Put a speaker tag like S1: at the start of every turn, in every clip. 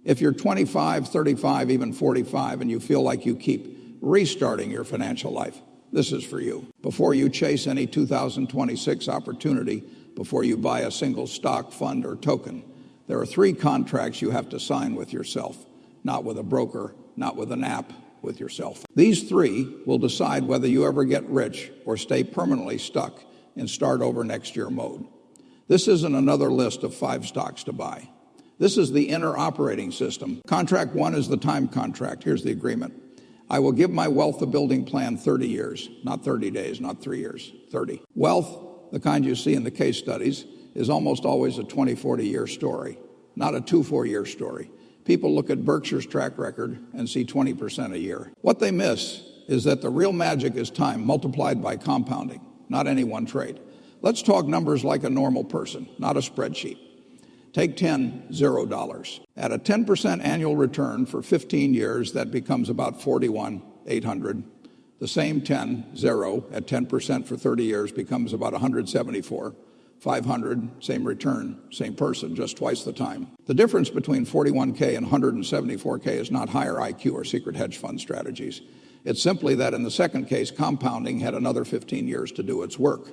S1: If you're 25, 35, even 45, and you feel like you keep restarting your financial life, this is for you. Before you chase any 2026 opportunity, before you buy a single stock, fund, or token, there are 3 contracts you have to sign with yourself, not with a broker, not with an app, with yourself. These 3 will decide whether you ever get rich or stay permanently stuck in start over next year mode. This isn't another list of 5 stocks to buy. This is the inner operating system. Contract 1 is the time contract. Here's the agreement. I will give my wealth building plan 30 years, not 30 days, not 3 years, 30. Wealth, the kind you see in the case studies, is almost always a 20, 40-year story, not a 2-4-year story. People look at Berkshire's track record and see 20% a year. What they miss is that the real magic is time multiplied by compounding, not any one trade. Let's talk numbers like a normal person, not a spreadsheet. Take 10, $0. At a 10% annual return for 15 years, that becomes about 41,800. The same 10, 0, at 10% for 30 years becomes about 174. 500, same return, same person, just twice the time. The difference between 41K and 174K is not higher IQ or secret hedge fund strategies. It's simply that in the second case, compounding had another 15 years to do its work.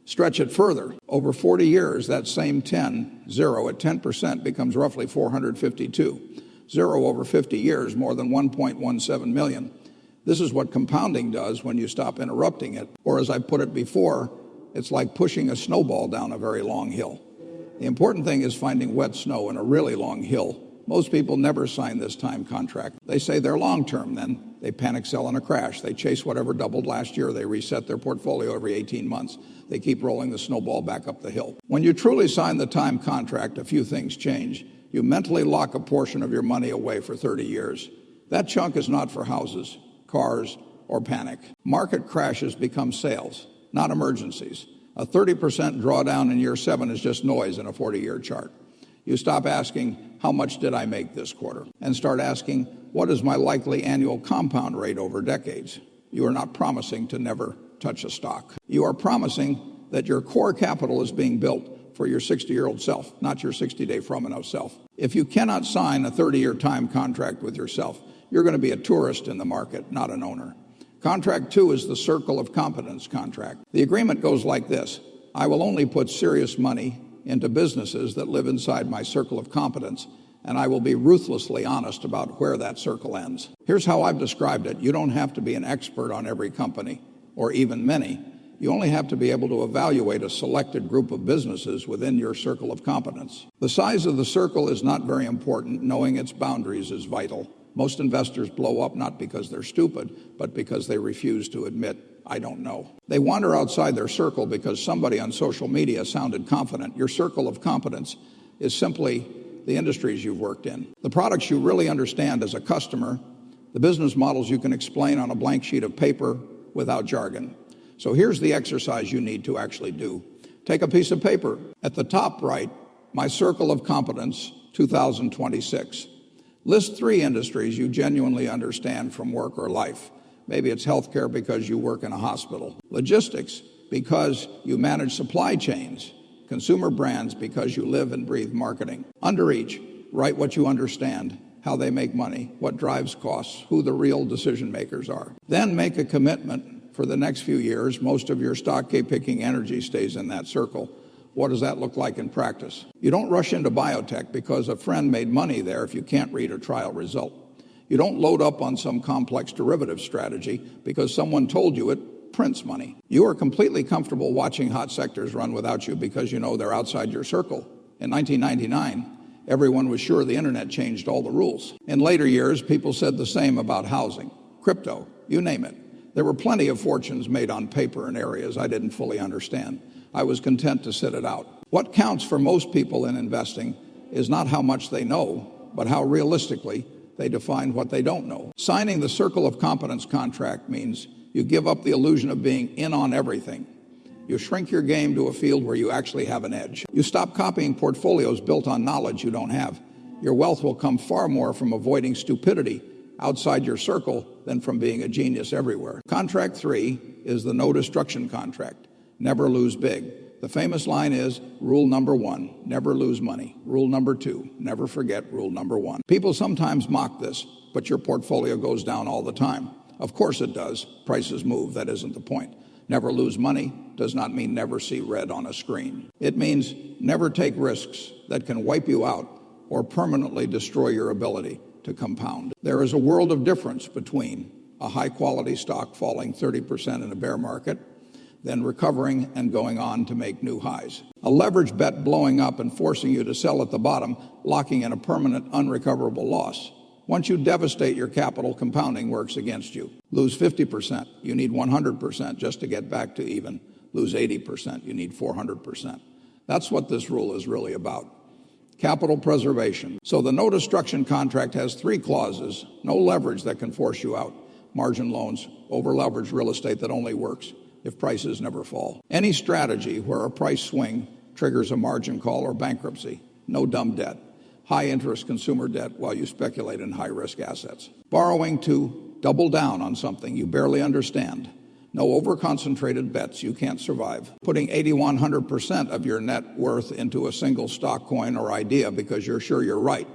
S1: Stretch it further. Over 40 years, that same 10, 0 at 10% becomes roughly 452. 0 over 50 years, more than 1.17 million. This is what compounding does when you stop interrupting it. Or as I put it before, it's like pushing a snowball down a very long hill. The important thing is finding wet snow in a really long hill. Most people never sign this time contract. They say they're long-term, then they panic sell in a crash. They chase whatever doubled last year. They reset their portfolio every 18 months. They keep rolling the snowball back up the hill. When you truly sign the time contract, a few things change. You mentally lock a portion of your money away for 30 years. That chunk is not for houses, cars, or panic. Market crashes become sales, not emergencies. A 30% drawdown in year 7 is just noise in a 40-year chart. You stop asking, how much did I make this quarter? And start asking, what is my likely annual compound rate over decades? You are not promising to never touch a stock. You are promising that your core capital is being built for your 60-year-old self, not your 60-day from and of self. If you cannot sign a 30-year time contract with yourself, you're going to be a tourist in the market, not an owner. Contract 2 is the Circle of Competence Contract. The agreement goes like this. I will only put serious money into businesses that live inside my circle of competence, and I will be ruthlessly honest about where that circle ends. Here's how I've described it. You don't have to be an expert on every company, or even many. You only have to be able to evaluate a selected group of businesses within your circle of competence. The size of the circle is not very important. Knowing its boundaries is vital. Most investors blow up not because they're stupid, but because they refuse to admit, I don't know. They wander outside their circle because somebody on social media sounded confident. Your circle of competence is simply the industries you've worked in, the products you really understand as a customer, the business models you can explain on a blank sheet of paper without jargon. So here's the exercise you need to actually do. Take a piece of paper. At the top right, my circle of competence 2026. List 3 industries you genuinely understand from work or life. Maybe it's healthcare because you work in a hospital. Logistics because you manage supply chains. Consumer brands because you live and breathe marketing. Under each, write what you understand, how they make money, what drives costs, who the real decision makers are. Then make a commitment for the next few years. Most of your stock picking energy stays in that circle. What does that look like in practice? You don't rush into biotech because a friend made money there if you can't read a trial result. You don't load up on some complex derivative strategy because someone told you it prints money. You are completely comfortable watching hot sectors run without you because you know they're outside your circle. In 1999, everyone was sure the internet changed all the rules. In later years, people said the same about housing, crypto, you name it. There were plenty of fortunes made on paper in areas I didn't fully understand. I was content to sit it out. What counts for most people in investing is not how much they know, but how realistically they define what they don't know. Signing the Circle of Competence contract means you give up the illusion of being in on everything. You shrink your game to a field where you actually have an edge. You stop copying portfolios built on knowledge you don't have. Your wealth will come far more from avoiding stupidity outside your circle than from being a genius everywhere. Contract 3 is the no destruction contract. Never lose big. The famous line is, rule number 1, never lose money. Rule number 2, never forget rule number 1. People sometimes mock this, but your portfolio goes down all the time. Of course it does. Prices move. That isn't the point. Never lose money does not mean never see red on a screen. It means never take risks that can wipe you out or permanently destroy your ability to compound. There is a world of difference between a high-quality stock falling 30% in a bear market, then recovering and going on to make new highs. A leverage bet blowing up and forcing you to sell at the bottom, locking in a permanent unrecoverable loss. Once you devastate your capital, compounding works against you. Lose 50%, you need 100% just to get back to even. Lose 80%, you need 400%. That's what this rule is really about. Capital preservation. So the no destruction contract has 3 clauses: no leverage that can force you out, margin loans, over-leveraged real estate that only works if prices never fall. Any strategy where a price swing triggers a margin call or bankruptcy. No dumb debt. High-interest consumer debt while you speculate in high-risk assets. Borrowing to double down on something you barely understand. No over-concentrated bets you can't survive. Putting 100% of your net worth into a single stock, coin, or idea because you're sure you're right.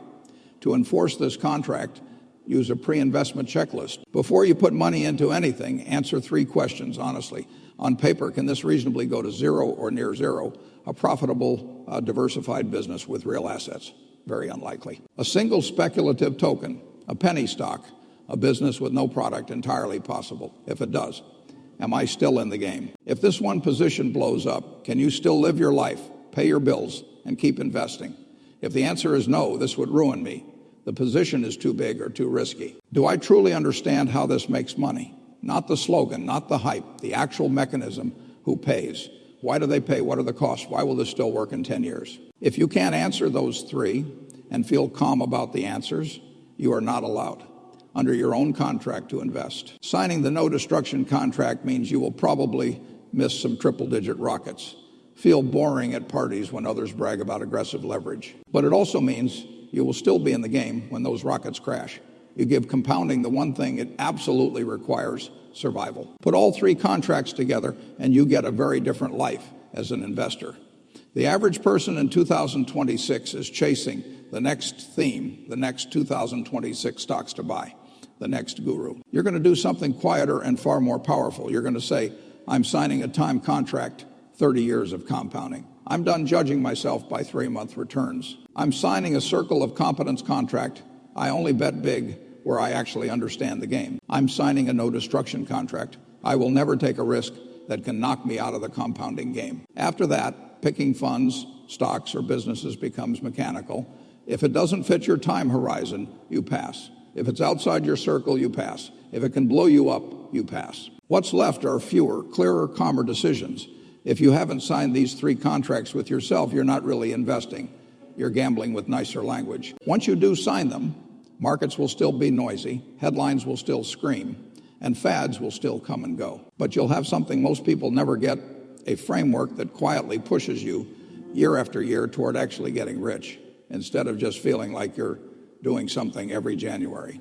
S1: To enforce this contract, use a pre-investment checklist. Before you put money into anything, answer 3 questions honestly. On paper, can this reasonably go to zero or near zero? A profitable, diversified business with real assets? Very unlikely. A single speculative token, a penny stock, a business with no product, entirely possible. If it does, am I still in the game? If this one position blows up, can you still live your life, pay your bills, and keep investing? If the answer is no, this would ruin me. The position is too big or too risky. Do I truly understand how this makes money? Not the slogan, not the hype, the actual mechanism. Who pays? Why do they pay? What are the costs? Why will this still work in 10 years? If you can't answer those 3 and feel calm about the answers, you are not allowed under your own contract to invest. Signing the no destruction contract means you will probably miss some triple-digit rockets, feel boring at parties when others brag about aggressive leverage. But it also means you will still be in the game when those rockets crash. You give compounding the one thing it absolutely requires: survival. Put all 3 contracts together and you get a very different life as an investor. The average person in 2026 is chasing the next theme, the next 2026 stocks to buy, the next guru. You're going to do something quieter and far more powerful. You're going to say, I'm signing a time contract, 30 years of compounding. I'm done judging myself by 3-month returns. I'm signing a Circle of Competence Contract. I only bet big where I actually understand the game. I'm signing a no destruction contract. I will never take a risk that can knock me out of the compounding game. After that, picking funds, stocks, or businesses becomes mechanical. If it doesn't fit your time horizon, you pass. If it's outside your circle, you pass. If it can blow you up, you pass. What's left are fewer, clearer, calmer decisions. If you haven't signed these 3 contracts with yourself, you're not really investing. You're gambling with nicer language. Once you do sign them, markets will still be noisy, headlines will still scream, and fads will still come and go. But you'll have something most people never get: a framework that quietly pushes you year after year toward actually getting rich, instead of just feeling like you're doing something every January.